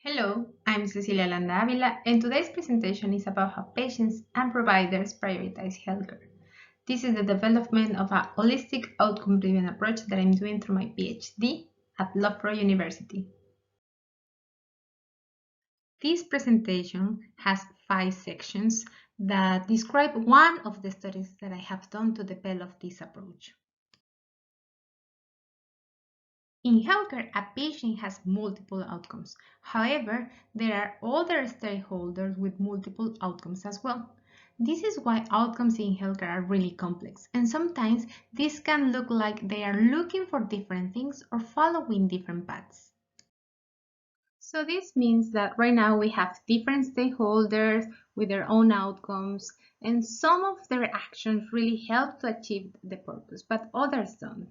Hello, I'm Cecilia Landa-Avila, and today's presentation is about how patients and providers prioritize healthcare. This is the development of a holistic outcome-driven approach that I'm doing through my PhD at Loughborough University. This presentation has 5 sections that describe one of the studies that I have done to develop this approach. In healthcare, a patient has multiple outcomes. However, there are other stakeholders with multiple outcomes as well. This is why outcomes in healthcare are really complex, and sometimes this can look like they are looking for different things or following different paths. So this means that right now we have different stakeholders with their own outcomes, and some of their actions really help to achieve the purpose, but others don't.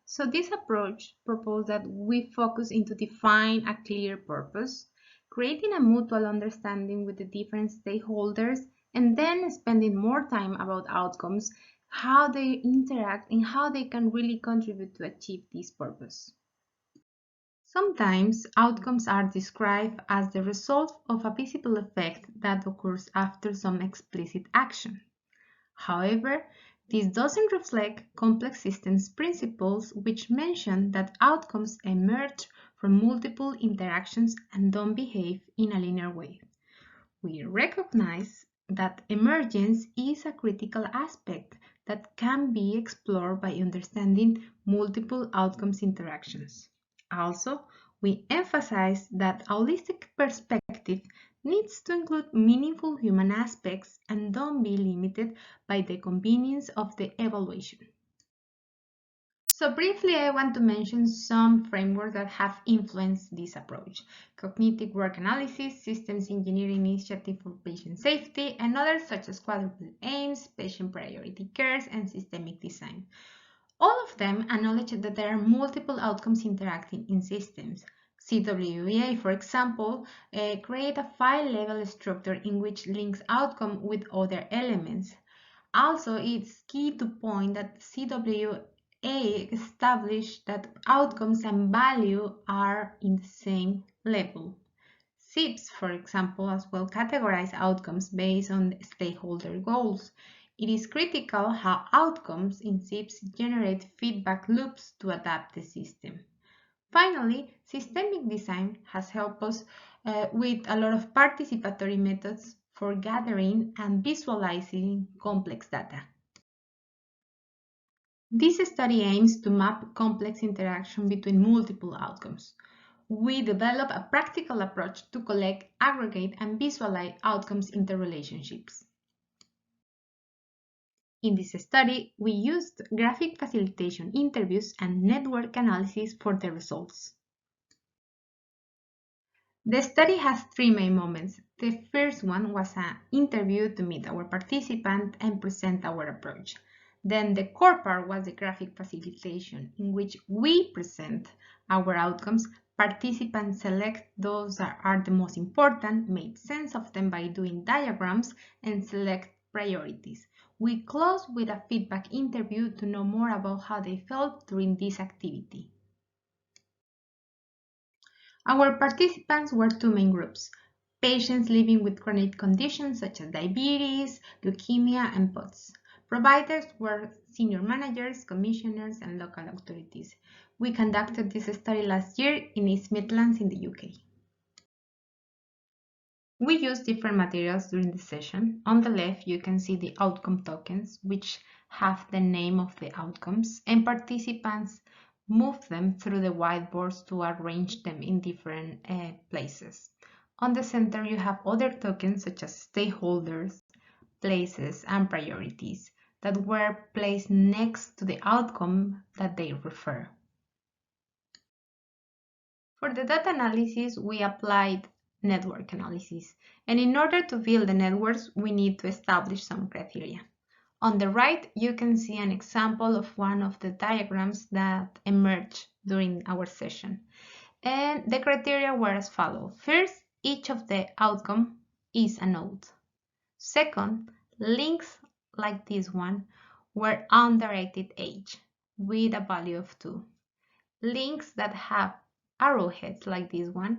So this approach proposes that we focus into define a clear purpose, creating a mutual understanding with the different stakeholders, and then spending more time about outcomes, how they interact, and how they can really contribute to achieve this purpose. Sometimes outcomes are described as the result of a visible effect that occurs after some explicit action. However, this doesn't reflect complex systems principles which mention that outcomes emerge from multiple interactions and don't behave in a linear way. We recognize that emergence is a critical aspect that can be explored by understanding multiple outcomes interactions. Also, we emphasize that a holistic perspective needs to include meaningful human aspects and don't be limited by the convenience of the evaluation. So briefly, I want to mention some frameworks that have influenced this approach: cognitive work analysis, systems engineering initiative for patient safety, and others such as quadruple aims, patient priority cares, and systemic design. All of them acknowledge that there are multiple outcomes interacting in systems. CWEA, for example, create a file-level structure in which links outcome with other elements. Also, it's key to point that CWA established that outcomes and value are in the same level. SIPs, for example, as well categorize outcomes based on stakeholder goals. It is critical how outcomes in SIPs generate feedback loops to adapt the system. Finally, systemic design has helped us with a lot of participatory methods for gathering and visualizing complex data. This study aims to map complex interaction between multiple outcomes. We develop a practical approach to collect, aggregate, and visualize outcomes interrelationships. In this study, we used graphic facilitation interviews and network analysis for the results. The study has 3 main moments. The first one was an interview to meet our participant and present our approach. Then the core part was the graphic facilitation, in which we present our outcomes. Participants select those that are the most important, make sense of them by doing diagrams, and select priorities. We close with a feedback interview to know more about how they felt during this activity. Our participants were 2 main groups: patients living with chronic conditions such as diabetes, leukemia, and POTS. Providers were senior managers, commissioners, and local authorities. We conducted this study last year in East Midlands in the UK. We used different materials during the session. On the left, you can see the outcome tokens, which have the name of the outcomes, and participants move them through the whiteboards to arrange them in different places. On the center, you have other tokens such as stakeholders, places, and priorities that were placed next to the outcome that they refer. For the data analysis, we applied network analysis, and in order to build the networks, we need to establish some criteria. On the right, you can see an example of one of the diagrams that emerged during our session. And the criteria were as follows. First, each of the outcome is a node. Second, links like this one were undirected age with a value of 2. Links that have arrowheads like this one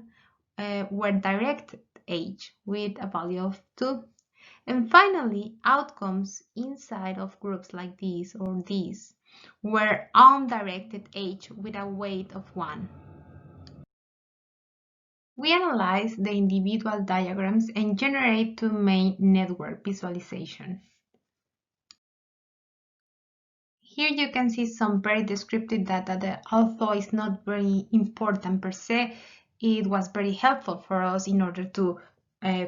were directed age with a value of 2. And finally, outcomes inside of groups like this or these were undirected age with a weight of 1. We analyze the individual diagrams and generate 2 main network visualization. Here you can see some very descriptive data that, although it's not very important per se, it was very helpful for us in order to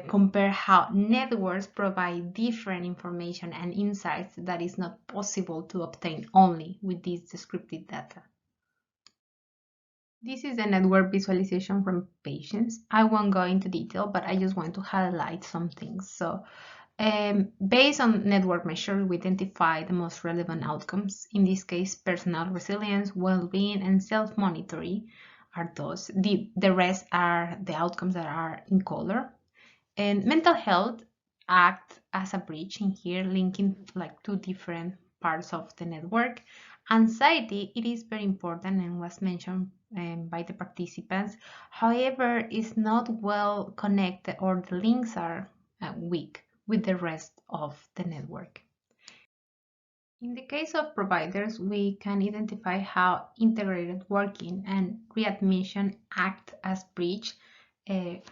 compare how networks provide different information and insights that is not possible to obtain only with this descriptive data. This is a network visualization from patients. I won't go into detail, but I just want to highlight some things. So, based on network measures, we identify the most relevant outcomes. In this case, personal resilience, well-being, and self-monitoring are those. The rest are the outcomes that are in color. And mental health acts as a bridge in here, linking like 2 different parts of the network. Anxiety, it is very important and was mentioned by the participants. However, it's not well connected, or the links are weak with the rest of the network. In the case of providers, we can identify how integrated working and readmission act as bridge,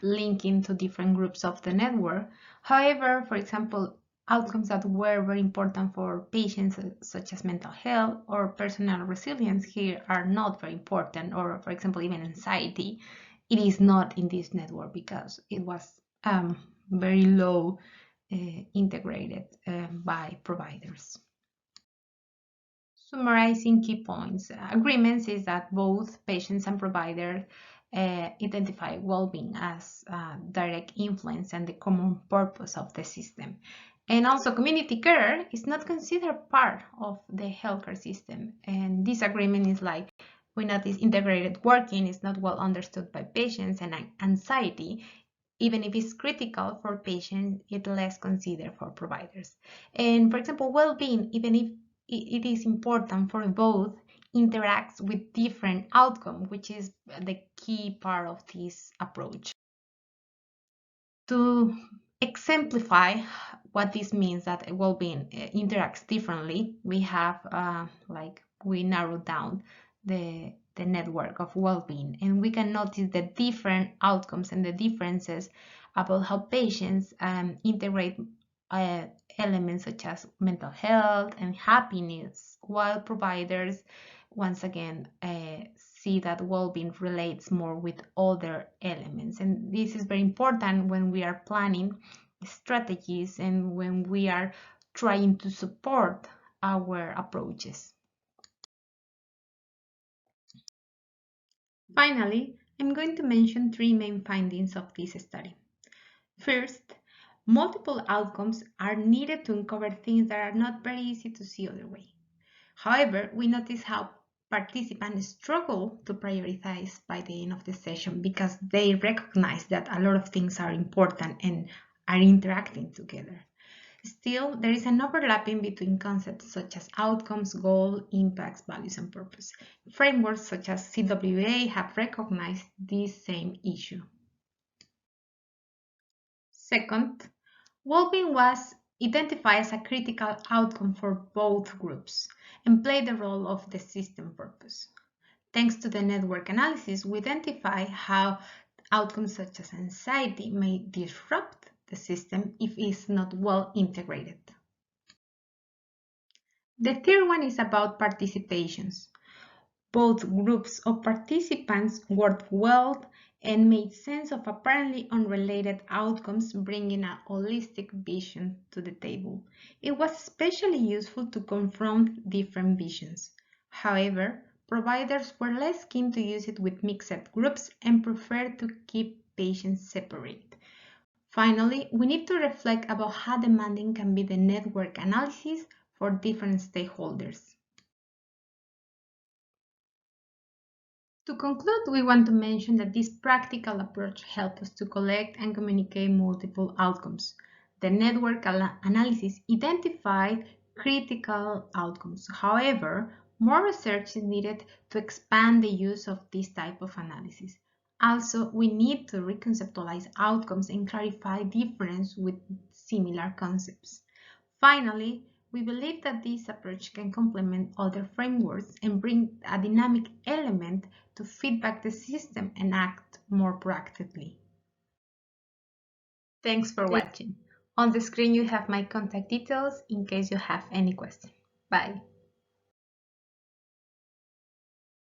linking to different groups of the network. However, for example, outcomes that were very important for patients such as mental health or personal resilience here are not very important, or for example, even anxiety, it is not in this network because it was very low integrated by providers. Summarizing key points. Agreements is that both patients and providers identify well-being as direct influence and the common purpose of the system. And also community care is not considered part of the healthcare system. And this agreement is like, we notice integrated working is not well understood by patients, and anxiety, even if it's critical for patients, it's less considered for providers. And for example, well-being, even if it is important for both, interacts with different outcomes, which is the key part of this approach. To exemplify what this means, that well-being interacts differently, we have we narrowed down the network of well-being, and we can notice the different outcomes and the differences about how patients integrate elements such as mental health and happiness, while providers once again see that well-being relates more with other elements. And this is very important when we are planning strategies and when we are trying to support our approaches. Finally, I'm going to mention 3 main findings of this study. First, multiple outcomes are needed to uncover things that are not very easy to see other way. However, we notice how participants struggle to prioritize by the end of the session because they recognize that a lot of things are important and are interacting together. Still, there is an overlapping between concepts such as outcomes, goal, impacts, values, and purpose. Frameworks such as CWA have recognized this same issue. Second, well-being was identified as a critical outcome for both groups and played the role of the system purpose. Thanks to the network analysis, we identify how outcomes such as anxiety may disrupt the system if it's not well integrated. The third one is about participations. Both groups of participants worked well and made sense of apparently unrelated outcomes, bringing a holistic vision to the table. It was especially useful to confront different visions. However, providers were less keen to use it with mixed groups and preferred to keep patients separate. Finally, we need to reflect about how demanding can be the network analysis for different stakeholders. To conclude, we want to mention that this practical approach helps us to collect and communicate multiple outcomes. The network analysis identified critical outcomes. However, more research is needed to expand the use of this type of analysis. Also, we need to reconceptualize outcomes and clarify difference with similar concepts. Finally, we believe that this approach can complement other frameworks and bring a dynamic element to feedback the system and act more proactively. Thanks for watching. On the screen you have my contact details in case you have any questions. Bye.